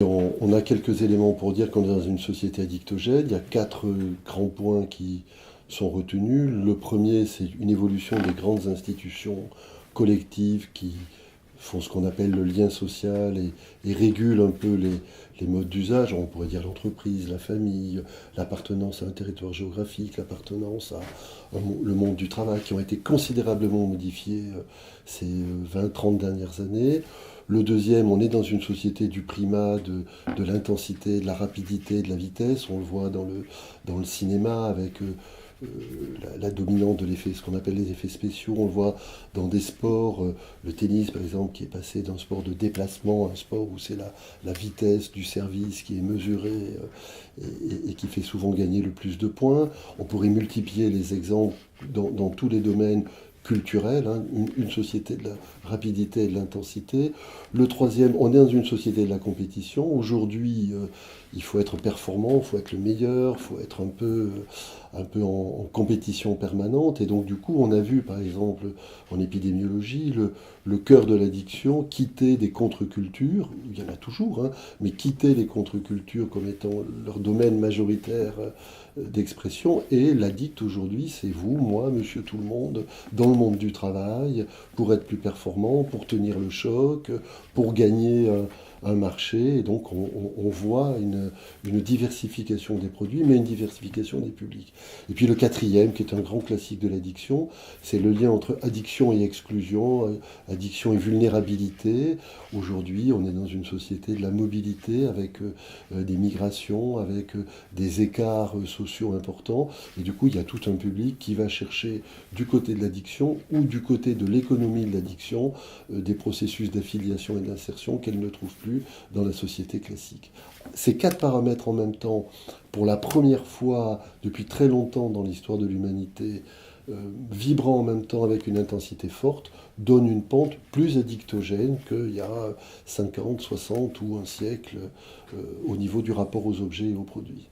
On a quelques éléments pour dire qu'on est dans une société addictogène. Il y a 4 grands points qui sont retenus. Le premier, c'est une évolution des grandes institutions collectives qui font ce qu'on appelle le lien social et régulent un peu les modes d'usage. On pourrait dire l'entreprise, la famille, l'appartenance à un territoire géographique, l'appartenance à le monde du travail, qui ont été considérablement modifiés ces 20-30 dernières années. Le deuxième, on est dans une société du primat, de l'intensité, de la rapidité, de la vitesse. On le voit dans le cinéma avec la dominante de l'effet, ce qu'on appelle les effets spéciaux. On le voit dans des sports, le tennis par exemple, qui est passé d'un sport de déplacement à un sport où c'est la vitesse du service qui est mesurée et qui fait souvent gagner le plus de points. On pourrait multiplier les exemples dans tous les domaines culturel, hein, une société de la rapidité et de l'intensité. Le troisième, on est dans une société de la compétition. Aujourd'hui, il faut être performant, il faut être le meilleur, il faut être un peu en compétition permanente. Et donc, du coup, on a vu, par exemple, en épidémiologie, le cœur de l'addiction quitter des contre-cultures, il y en a toujours, hein, mais quitter les contre-cultures comme étant leur domaine majoritaire d'expression. Et l'addict aujourd'hui, c'est vous, moi, monsieur tout le monde, dans le monde du travail, pour être plus performant, pour tenir le choc, pour gagner un marché. Et donc on voit une diversification des produits, mais une diversification des publics. Et puis le quatrième, qui est un grand classique de l'addiction, c'est le lien entre addiction et exclusion, addiction et vulnérabilité. Aujourd'hui, on est dans une société de la mobilité avec des migrations, avec des écarts sociaux importants. Et du coup, il y a tout un public qui va chercher du côté de l'addiction ou du côté de l'économie de l'addiction des processus d'affiliation et d'insertion qu'elle ne trouve plus dans la société classique. Ces 4 paramètres en même temps, pour la première fois depuis très longtemps dans l'histoire de l'humanité, vibrant en même temps avec une intensité forte, donne une pente plus addictogène qu'il y a 50, 60 ou un siècle au niveau du rapport aux objets et aux produits.